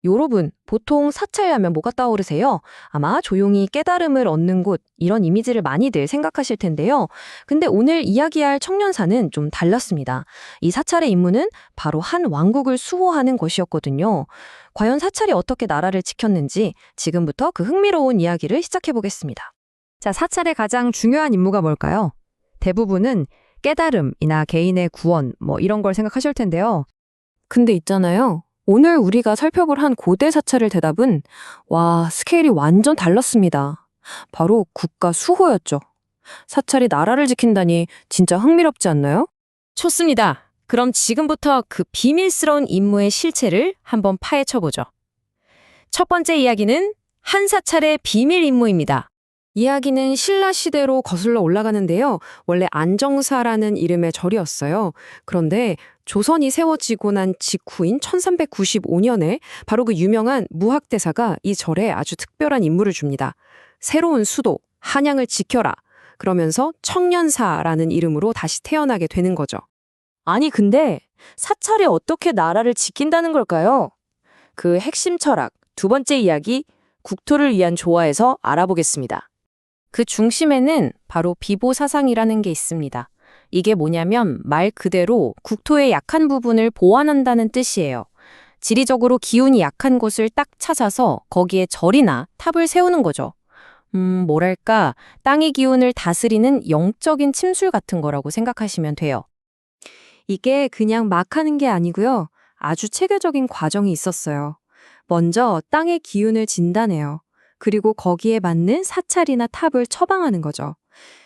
여러분, 보통 사찰하면 뭐가 떠오르세요? 아마 조용히 깨달음을 얻는 곳, 이런 이미지를 많이들 생각하실 텐데요. 근데 오늘 이야기할 청년사는 좀 달랐습니다. 이 사찰의 임무는 바로 한 왕국을 수호하는 것이었거든요. 과연 사찰이 어떻게 나라를 지켰는지 지금부터 그 흥미로운 이야기를 시작해 보겠습니다. 자, 사찰의 가장 중요한 임무가 뭘까요? 대부분은 깨달음이나 개인의 구원, 이런 걸 생각하실 텐데요. 근데 있잖아요. 오늘 우리가 살펴볼 한 고대 사찰의 대답은 스케일이 완전 달랐습니다. 바로 국가 수호였죠. 사찰이 나라를 지킨다니 진짜 흥미롭지 않나요? 좋습니다. 그럼 지금부터 그 비밀스러운 임무의 실체를 한번 파헤쳐보죠. 첫 번째 이야기는 한 사찰의 비밀 임무입니다. 이야기는 신라 시대로 거슬러 올라가는데요. 원래 안정사라는 이름의 절이었어요. 그런데 조선이 세워지고 난 직후인 1395년에 바로 그 유명한 무학대사가 이 절에 아주 특별한 임무를 줍니다. 새로운 수도, 한양을 지켜라. 그러면서 청년사라는 이름으로 다시 태어나게 되는 거죠. 아니 근데 사찰이 어떻게 나라를 지킨다는 걸까요? 그 핵심 철학, 두 번째 이야기, 국토를 위한 조화에서 알아보겠습니다. 그 중심에는 바로 비보사상이라는 게 있습니다. 이게 뭐냐면 말 그대로 국토의 약한 부분을 보완한다는 뜻이에요. 지리적으로 기운이 약한 곳을 딱 찾아서 거기에 절이나 탑을 세우는 거죠. 뭐랄까, 땅의 기운을 다스리는 영적인 침술 같은 거라고 생각하시면 돼요. 이게 그냥 막 하는 게 아니고요. 아주 체계적인 과정이 있었어요. 먼저 땅의 기운을 진단해요. 그리고 거기에 맞는 사찰이나 탑을 처방하는 거죠.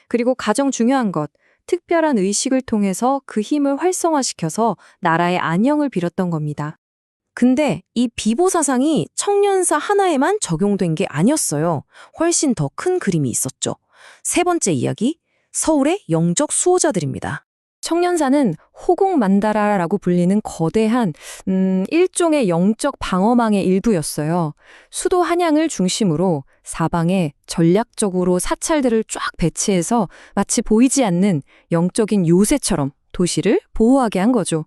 그리고 가장 중요한 것, 특별한 의식을 통해서 그 힘을 활성화시켜서 나라의 안녕을 빌었던 겁니다. 근데 이 비보사상이 청년사 하나에만 적용된 게 아니었어요. 훨씬 더 큰 그림이 있었죠. 세 번째 이야기, 서울의 영적 수호자들입니다. 청년사는 호국만다라라고 불리는 거대한 일종의 영적 방어망의 일부였어요. 수도 한양을 중심으로 사방에 전략적으로 사찰들을 쫙 배치해서 마치 보이지 않는 영적인 요새처럼 도시를 보호하게 한 거죠.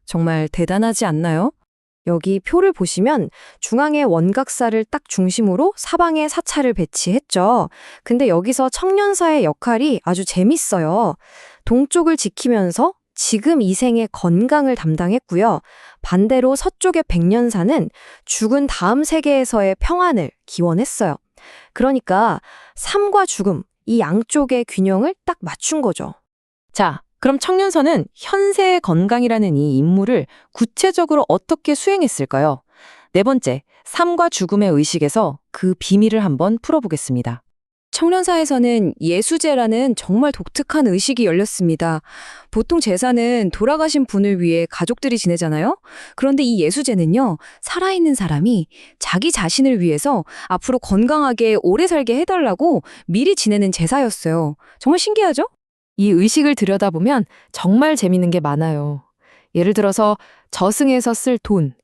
정말 대단하지 않나요? 여기 표를 보시면 중앙에 원각사를 딱 중심으로 사방에 사찰을 배치했죠. 근데 여기서 청년사의 역할이 아주 재밌어요. 동쪽을 지키면서 지금 이 생의 건강을 담당했고요. 반대로 서쪽의 백년사는 죽은 다음 세계에서의 평안을 기원했어요. 그러니까 삶과 죽음, 이 양쪽의 균형을 딱 맞춘 거죠. 자, 그럼 청년사는 현세의 건강이라는 이 임무를 구체적으로 어떻게 수행했을까요? 네 번째, 삶과 죽음의 의식에서 그 비밀을 한번 풀어보겠습니다. 청년사에서는 예수제라는 정말 독특한 의식이 열렸습니다. 보통 제사는 돌아가신 분을 위해 가족들이 지내잖아요? 그런데 이 예수제는요, 살아있는 사람이 자기 자신을 위해서 앞으로 건강하게 오래 살게 해달라고 미리 지내는 제사였어요. 정말 신기하죠? 이 의식을 들여다보면 정말 재밌는 게 많아요. 예를 들어서 저승에서 쓸 돈,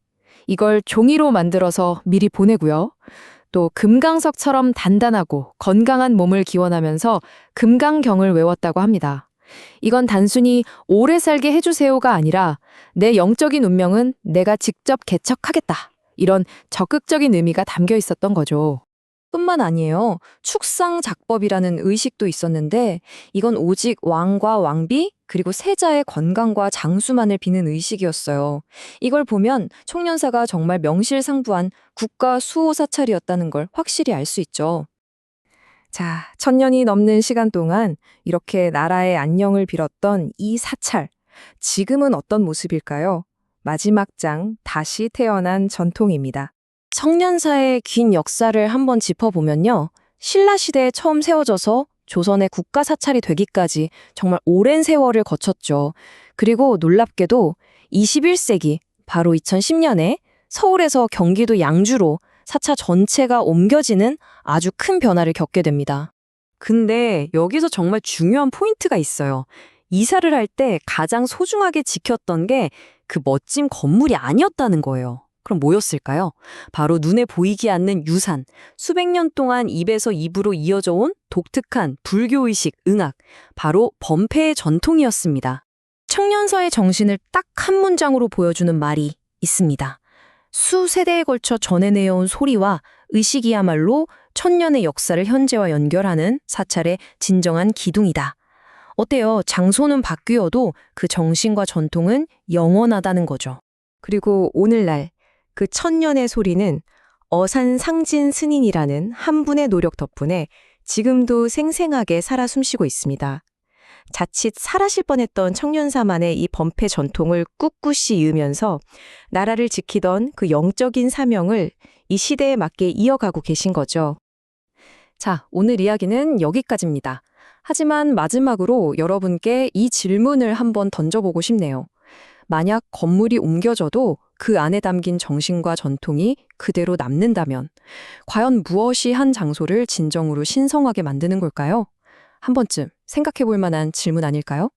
이걸 종이로 만들어서 미리 보내고요. 또 금강석처럼 단단하고 건강한 몸을 기원하면서 금강경을 외웠다고 합니다. 이건 단순히 오래 살게 해주세요가 아니라 내 영적인 운명은 내가 직접 개척하겠다. 이런 적극적인 의미가 담겨 있었던 거죠. 뿐만 아니에요. 축상작법이라는 의식도 있었는데 이건 오직 왕과 왕비 그리고 세자의 건강과 장수만을 비는 의식이었어요. 이걸 보면 청년사가 정말 명실상부한 국가 수호 사찰이었다는 걸 확실히 알 수 있죠. 자, 1000년이 넘는 시간 동안 이렇게 나라의 안녕을 빌었던 이 사찰. 지금은 어떤 모습일까요? 마지막 장, 다시 태어난 전통입니다. 청년사의 긴 역사를 한번 짚어보면요. 신라시대에 처음 세워져서 조선의 국가 사찰이 되기까지 정말 오랜 세월을 거쳤죠. 그리고 놀랍게도 21세기, 바로 2010년에 서울에서 경기도 양주로 사찰 전체가 옮겨지는 아주 큰 변화를 겪게 됩니다. 근데 여기서 정말 중요한 포인트가 있어요. 이사를 할 때 가장 소중하게 지켰던 게 그 멋진 건물이 아니었다는 거예요. 그럼 뭐였을까요? 바로 눈에 보이지 않는 유산, 수백 년 동안 입에서 입으로 이어져 온 독특한 불교의식, 응악, 바로 범패의 전통이었습니다. 청년사의 정신을 딱 한 문장으로 보여주는 말이 있습니다. 수세대에 걸쳐 전해내어온 소리와 의식이야말로 천년의 역사를 현재와 연결하는 사찰의 진정한 기둥이다. 어때요? 장소는 바뀌어도 그 정신과 전통은 영원하다는 거죠. 그리고 오늘날 그 천년의 소리는 어산상진 스님이라는 한 분의 노력 덕분에 지금도 생생하게 살아 숨쉬고 있습니다. 자칫 사라질 뻔했던 청년사만의 이 범패 전통을 꿋꿋이 이으면서 나라를 지키던 그 영적인 사명을 이 시대에 맞게 이어가고 계신 거죠. 자, 오늘 이야기는 여기까지입니다. 하지만 마지막으로 여러분께 이 질문을 한번 던져보고 싶네요. 만약 건물이 옮겨져도 그 안에 담긴 정신과 전통이 그대로 남는다면 과연 무엇이 한 장소를 진정으로 신성하게 만드는 걸까요? 한 번쯤 생각해 볼 만한 질문 아닐까요?